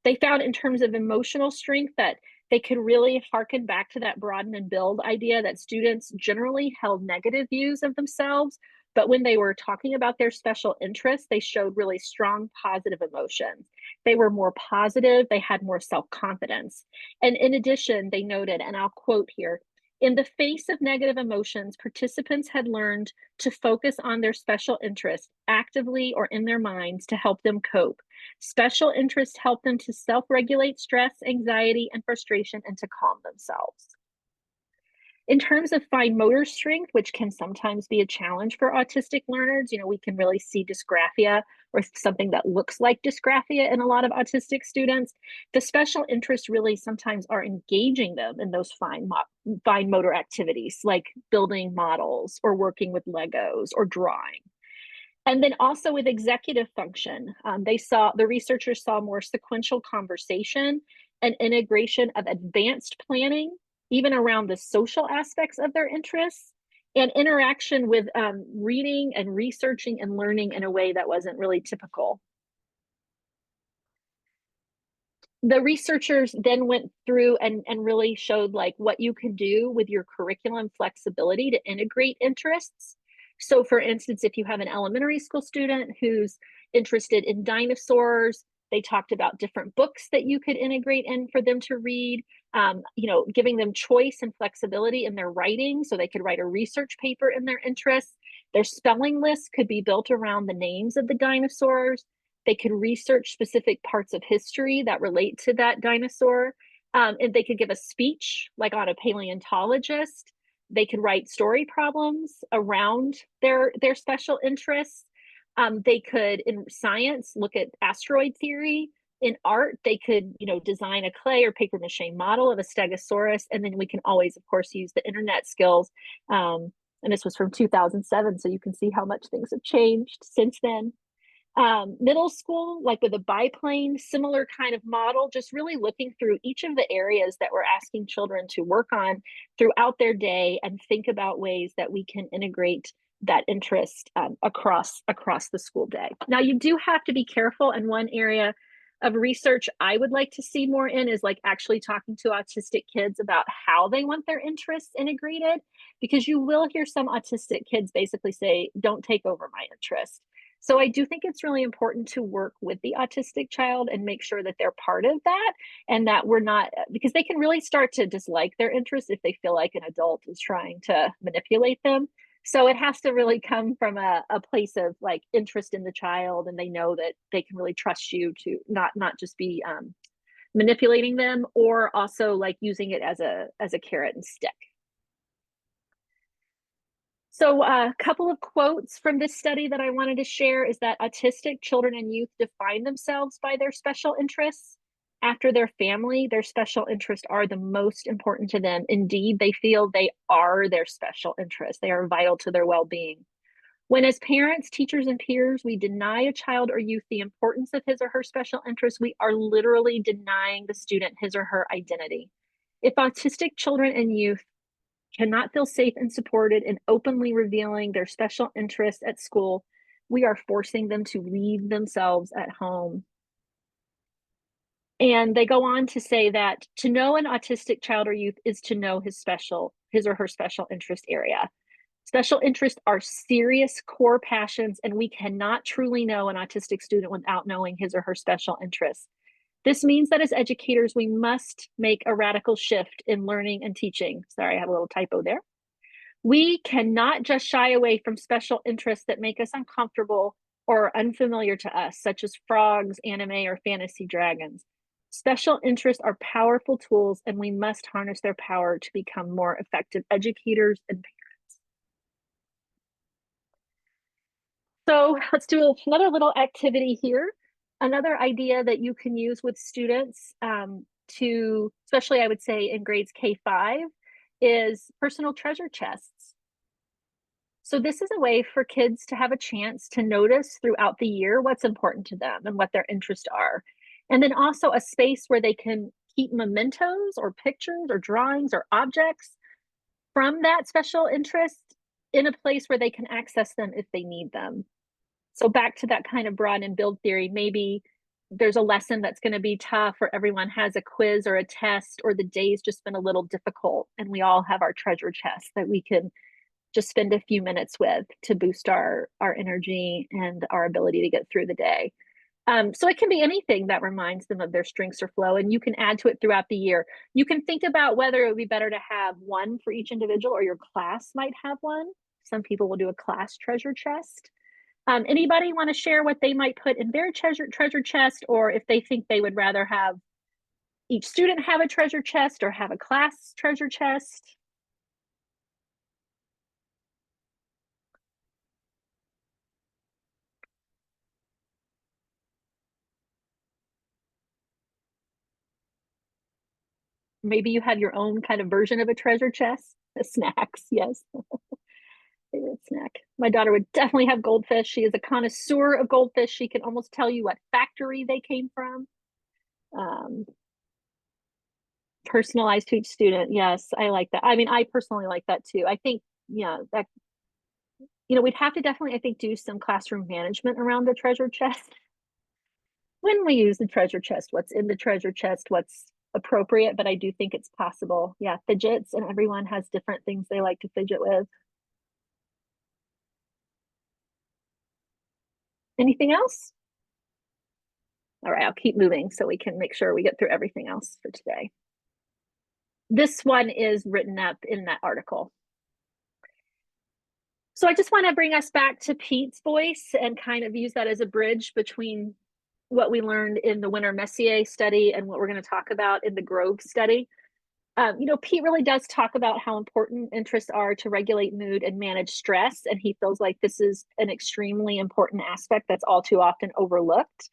They found in terms of emotional strength that they could really harken back to that broaden and build idea that students generally held negative views of themselves, but when they were talking about their special interests, they showed really strong positive emotions. They were more positive, they had more self-confidence. And in addition, they noted, and I'll quote here, in the face of negative emotions, participants had learned to focus on their special interests actively or in their minds to help them cope. Special interests help them to self-regulate stress, anxiety, and frustration and to calm themselves. In terms of fine motor strength, which can sometimes be a challenge for autistic learners, we can really see dysgraphia or something that looks like dysgraphia in a lot of autistic students. The special interests really sometimes are engaging them in those fine motor activities, like building models or working with Legos or drawing. And then also with executive function, the researchers saw more sequential conversation and integration of advanced planning, even around the social aspects of their interests, and interaction with reading and researching and learning in a way that wasn't really typical. The researchers then went through and really showed like what you can do with your curriculum flexibility to integrate interests. So for instance, if you have an elementary school student who's interested in dinosaurs, they talked about different books that you could integrate in for them to read, giving them choice and flexibility in their writing so they could write a research paper in their interests. Their spelling list could be built around the names of the dinosaurs. They could research specific parts of history that relate to that dinosaur. And they could give a speech like on a paleontologist. They could write story problems around their special interests. They could, in science, look at asteroid theory. In art, they could, design a clay or paper mache model of a stegosaurus. And then we can always, of course, use the internet skills. And this was from 2007, so you can see how much things have changed since then. Middle school, like with a biplane, similar kind of model, just really looking through each of the areas that we're asking children to work on throughout their day and think about ways that we can integrate that interest across the school day. Now, you do have to be careful, and one area of research I would like to see more in is like actually talking to autistic kids about how they want their interests integrated, because you will hear some autistic kids basically say, don't take over my interest. So I do think it's really important to work with the autistic child and make sure that they're part of that, and that we're not, because they can really start to dislike their interests if they feel like an adult is trying to manipulate them. So it has to really come from a place of like interest in the child, and they know that they can really trust you to not just be manipulating them, or also like using it as a carrot and stick. So a couple of quotes from this study that I wanted to share is that autistic children and youth define themselves by their special interests. After their family, their special interests are the most important to them. Indeed, they feel they are their special interests. They are vital to their well-being. When as parents, teachers, and peers, we deny a child or youth the importance of his or her special interests, we are literally denying the student his or her identity. If autistic children and youth cannot feel safe and supported in openly revealing their special interests at school, we are forcing them to leave themselves at home. And they go on to say that to know an autistic child or youth is to know his or her special interest area. Special interests are serious core passions, and we cannot truly know an autistic student without knowing his or her special interests. This means that as educators, we must make a radical shift in learning and teaching. Sorry, I have a little typo there. We cannot just shy away from special interests that make us uncomfortable or unfamiliar to us, such as frogs, anime, or fantasy dragons. Special interests are powerful tools, and we must harness their power to become more effective educators and parents. So let's do another little activity here. Another idea that you can use with students especially I would say in grades K-5, is personal treasure chests. So this is a way for kids to have a chance to notice throughout the year what's important to them and what their interests are. And then also a space where they can keep mementos or pictures or drawings or objects from that special interest in a place where they can access them if they need them. So back to that kind of broad and build theory, maybe there's a lesson that's going to be tough, or everyone has a quiz or a test, or the day's just been a little difficult, and we all have our treasure chest that we can just spend a few minutes with to boost our energy and our ability to get through the day. So it can be anything that reminds them of their strengths or flow, and you can add to it throughout the year. You can think about whether it would be better to have one for each individual, or your class might have one. Some people will do a class treasure chest. Anybody want to share what they might put in their treasure chest, or if they think they would rather have each student have a treasure chest or have a class treasure chest? maybe you have your own kind of version of a treasure chest. Snacks, yes. Favorite snack. My daughter would definitely have goldfish. She is a connoisseur of goldfish. She can almost tell you what factory they came from. Personalized to each student. Yes, I like that. I mean, I personally like that too. I think, yeah, that, we'd have to definitely, I think, do some classroom management around the treasure chest. When we use the treasure chest, what's in the treasure chest, what's appropriate, but I do think it's possible. Yeah, fidgets, and everyone has different things they like to fidget with. Anything else? All right, I'll keep moving so we can make sure we get through everything else for today. This one is written up in that article. So I just want to bring us back to Pete's voice and kind of use that as a bridge between what we learned in the Winter-Messier study and what we're going to talk about in the Grove study. Pete really does talk about how important interests are to regulate mood and manage stress, and he feels like this is an extremely important aspect that's all too often overlooked.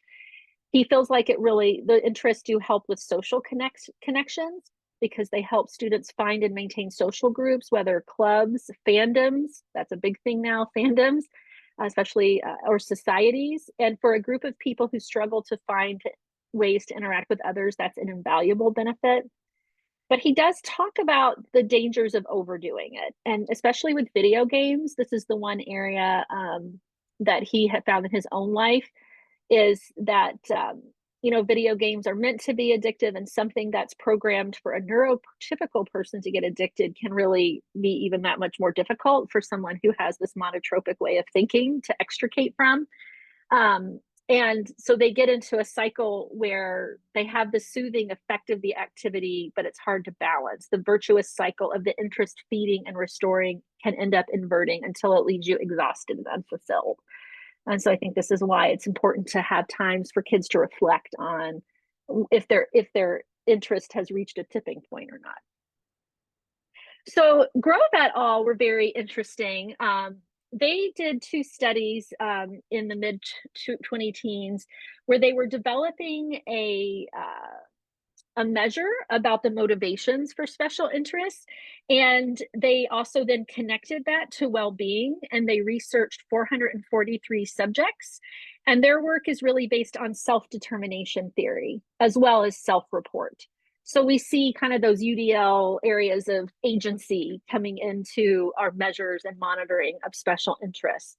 He feels like the interests do help with social connections because they help students find and maintain social groups, whether clubs, fandoms, that's a big thing now, fandoms, especially, or societies. And for a group of people who struggle to find ways to interact with others, that's an invaluable benefit. But he does talk about the dangers of overdoing it. And especially with video games, this is the one area that he had found in his own life, is that video games are meant to be addictive, and something that's programmed for a neurotypical person to get addicted can really be even that much more difficult for someone who has this monotropic way of thinking to extricate from. And so they get into a cycle where they have the soothing effect of the activity, but it's hard to balance. The virtuous cycle of the interest feeding and restoring can end up inverting until it leaves you exhausted and unfulfilled. And so I think this is why it's important to have times for kids to reflect on if their interest has reached a tipping point or not. So Grove et al. Were very interesting. They did two studies in the mid 20-teens where they were developing a measure about the motivations for special interests. And they also then connected that to well-being, and they researched 443 subjects. And their work is really based on self-determination theory as well as self-report. So we see kind of those UDL areas of agency coming into our measures and monitoring of special interests.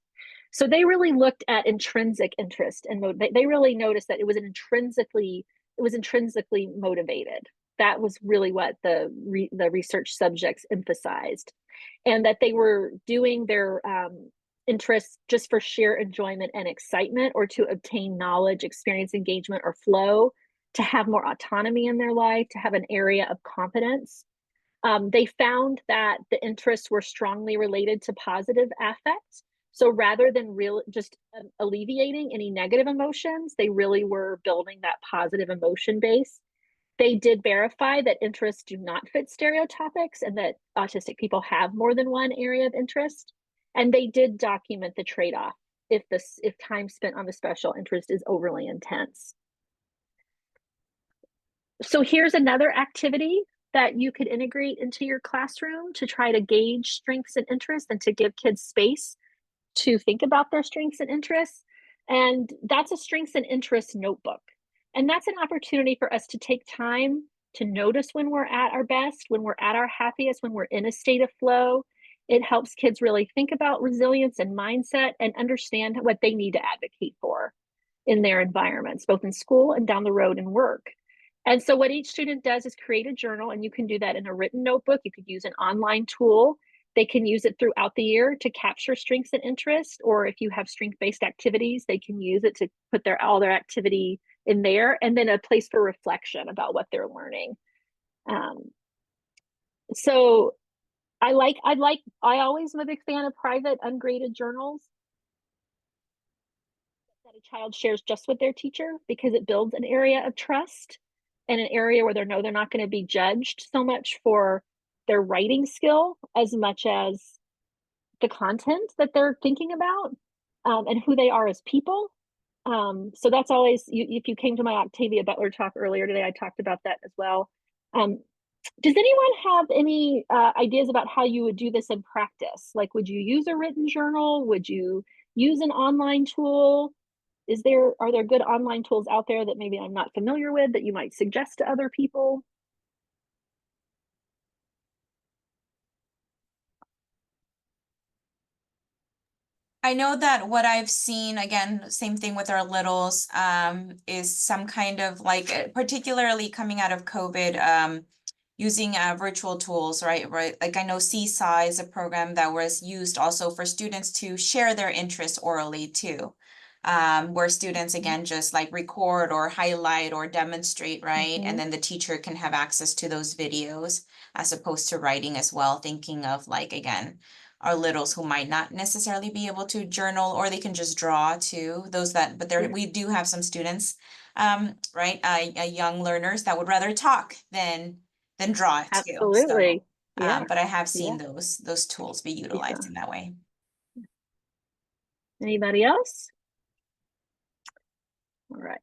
So they really looked at intrinsic interest, and they really noticed that it was intrinsically motivated. That was really what the research subjects emphasized, and that they were doing their interests just for sheer enjoyment and excitement, or to obtain knowledge, experience, engagement, or flow, to have more autonomy in their life, to have an area of competence. They found that the interests were strongly related to positive affect. So rather than just alleviating any negative emotions, they really were building that positive emotion base. They did verify that interests do not fit stereotypics and that autistic people have more than one area of interest. And they did document the trade-off if time spent on the special interest is overly intense. So here's another activity that you could integrate into your classroom to try to gauge strengths and interests and to give kids space to think about their strengths and interests. And that's a strengths and interests notebook. And that's an opportunity for us to take time to notice when we're at our best, when we're at our happiest, when we're in a state of flow. It helps kids really think about resilience and mindset and understand what they need to advocate for in their environments, both in school and down the road in work. And so what each student does is create a journal, and you can do that in a written notebook. You could use an online tool. They can use it throughout the year to capture strengths and interests, or if you have strength-based activities, they can use it to put all their activity in there, and then a place for reflection about what they're learning. So I always am a big fan of private ungraded journals that a child shares just with their teacher, because it builds an area of trust and an area where they know they're not going to be judged so much for their writing skill as much as the content that they're thinking about, and who they are as people. So that's always, if you came to my Octavia Butler talk earlier today, I talked about that as well. Does anyone have any ideas about how you would do this in practice? Like, would you use a written journal? Would you use an online tool? Are there good online tools out there that maybe I'm not familiar with that you might suggest to other people? I know that what I've seen, again, same thing with our littles, is some kind of like, particularly coming out of COVID, using virtual tools, right? Right. Like I know Seesaw is a program that was used also for students to share their interests orally too. Where students again just like record or highlight or demonstrate, right? And then the teacher can have access to those videos as opposed to writing as well, thinking of like again our littles who might not necessarily be able to journal or they can just draw too. Those that, but there Yeah. we do have some students, right, young learners that would rather talk than draw too. So, Absolutely. Yeah. but I have Yeah. seen those tools be Yeah. utilized in that way. Anybody else? All right.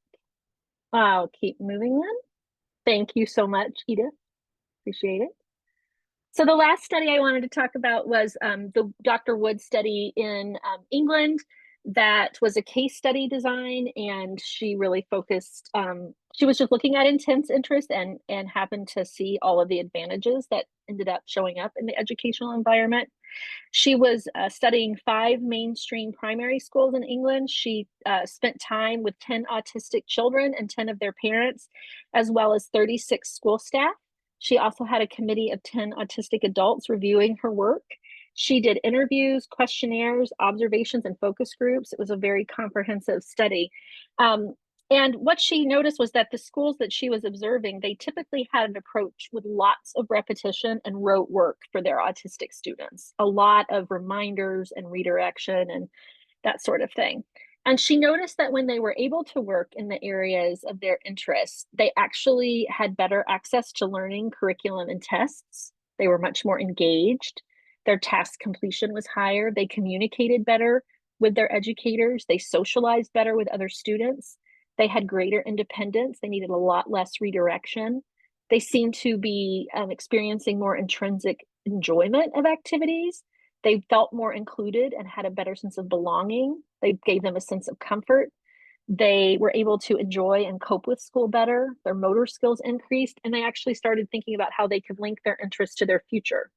I'll keep moving then. Thank you so much, Edith. Appreciate it. So the last study I wanted to talk about was the Dr. Wood study in England. That was a case study design, and she really focused. She was just looking at intense interest and happened to see all of the advantages that ended up showing up in the educational environment. She was studying 5 mainstream primary schools in England. She spent time with 10 autistic children and 10 of their parents, as well as 36 school staff. She also had a committee of 10 autistic adults reviewing her work. She did interviews, questionnaires, observations, and focus groups. It was a very comprehensive study. And what she noticed was that the schools that she was observing, they typically had an approach with lots of repetition and rote work for their autistic students, a lot of reminders and redirection and that sort of thing. And she noticed that when they were able to work in the areas of their interests, they actually had better access to learning, curriculum, and tests. They were much more engaged. Their task completion was higher. They communicated better with their educators. They socialized better with other students. They had greater independence. They needed a lot less redirection. They seemed to be experiencing more intrinsic enjoyment of activities. They felt more included and had a better sense of belonging. They gave them a sense of comfort. They were able to enjoy and cope with school better. Their motor skills increased, and they actually started thinking about how they could link their interests to their future.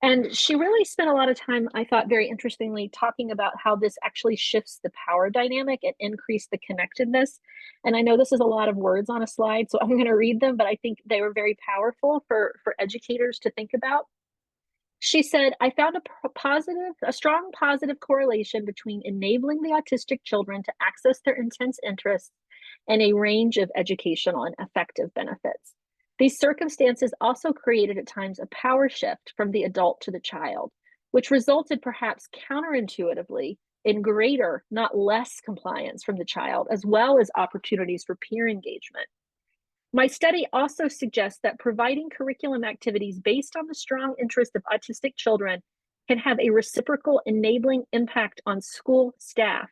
And she really spent a lot of time, I thought very interestingly, talking about how this actually shifts the power dynamic and increase the connectedness. And I know this is a lot of words on a slide, so I'm going to read them, but I think they were very powerful for educators to think about. She said, I found a strong positive correlation between enabling the autistic children to access their intense interests and a range of educational and affective benefits. These circumstances also created at times a power shift from the adult to the child, which resulted perhaps counterintuitively in greater, not less, compliance from the child, as well as opportunities for peer engagement. My study also suggests that providing curriculum activities based on the strong interest of autistic children can have a reciprocal enabling impact on school staff,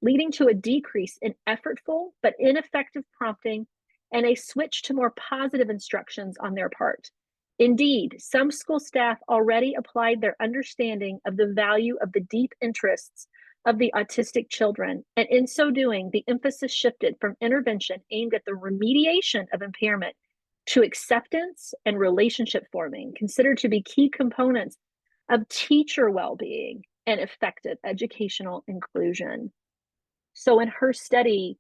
leading to a decrease in effortful but ineffective prompting and a switch to more positive instructions on their part. Indeed, some school staff already applied their understanding of the value of the deep interests of the autistic children, and in so doing, the emphasis shifted from intervention aimed at the remediation of impairment to acceptance and relationship forming, considered to be key components of teacher well-being and effective educational inclusion. So in her study,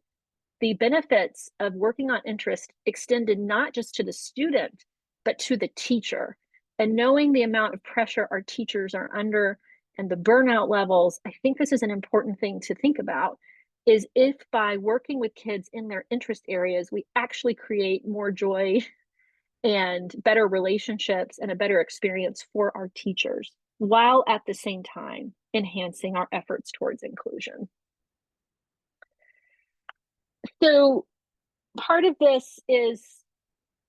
the benefits of working on interest extended not just to the student, but to the teacher. And knowing the amount of pressure our teachers are under and the burnout levels, I think this is an important thing to think about, is if by working with kids in their interest areas, we actually create more joy and better relationships and a better experience for our teachers, while at the same time enhancing our efforts towards inclusion. So part of this is,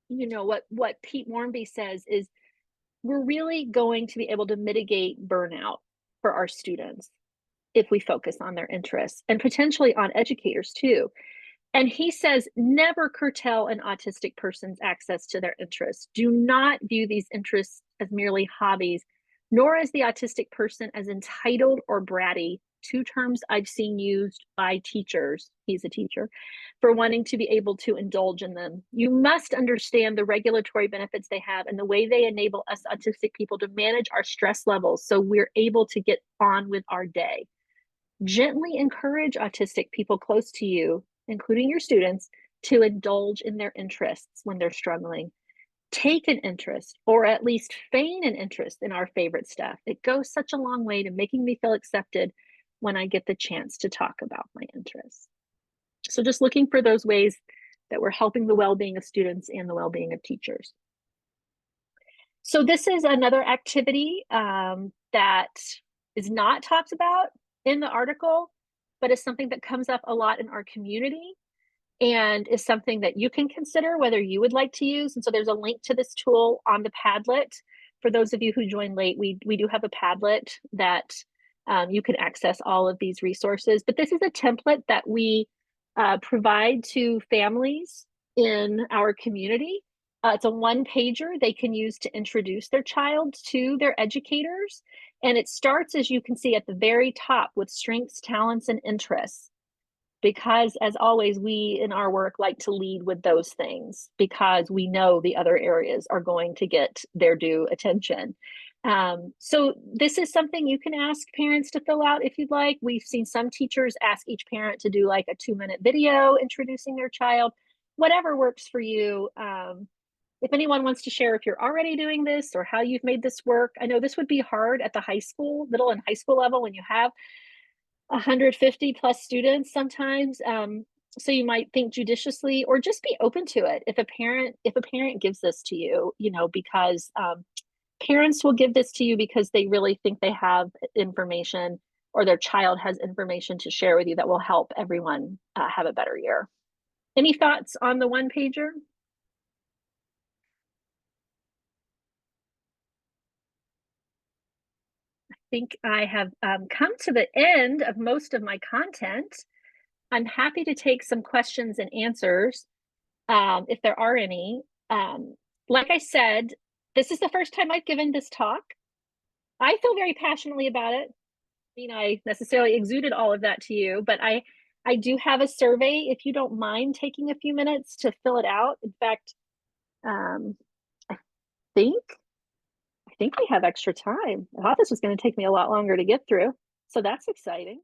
what Pete Warmby says is we're really going to be able to mitigate burnout for our students if we focus on their interests and potentially on educators too. And he says, never curtail an autistic person's access to their interests. Do not view these interests as merely hobbies, nor is the autistic person as entitled or bratty, two terms I've seen used by teachers, he's a teacher, for wanting to be able to indulge in them. You must understand the regulatory benefits they have and the way they enable us autistic people to manage our stress levels so we're able to get on with our day. Gently encourage autistic people close to you, including your students, to indulge in their interests when they're struggling. Take an interest, or at least feign an interest in our favorite stuff. It goes such a long way to making me feel accepted when I get the chance to talk about my interests. So just looking for those ways that we're helping the well-being of students and the well-being of teachers. So this is another activity that is not talked about in the article, but is something that comes up a lot in our community and is something that you can consider whether you would like to use. And so there's a link to this tool on the Padlet. For those of you who joined late, we do have a Padlet that you can access all of these resources. But this is a template that we provide to families in our community. It's a one-pager they can use to introduce their child to their educators. And it starts, as you can see at the very top, with strengths, talents, and interests. Because as always, we in our work like to lead with those things because we know the other areas are going to get their due attention. So this is something you can ask parents to fill out if you'd like. We've seen some teachers ask each parent to do like a 2-minute video introducing their child, whatever works for you. If anyone wants to share if you're already doing this or how you've made this work. I know this would be hard at the high school, middle and high school level when you have 150 plus students sometimes. So you might think judiciously or just be open to it. If a parent gives this to you, because parents will give this to you because they really think they have information or their child has information to share with you that will help everyone have a better year. Any thoughts on the one pager? I think I have come to the end of most of my content. I'm happy to take some questions and answers if there are any. Like I said, this is the first time I've given this talk. I feel very passionately about it. I necessarily exuded all of that to you, but I do have a survey if you don't mind taking a few minutes to fill it out. In fact, I think we have extra time. I thought this was going to take me a lot longer to get through, so that's exciting.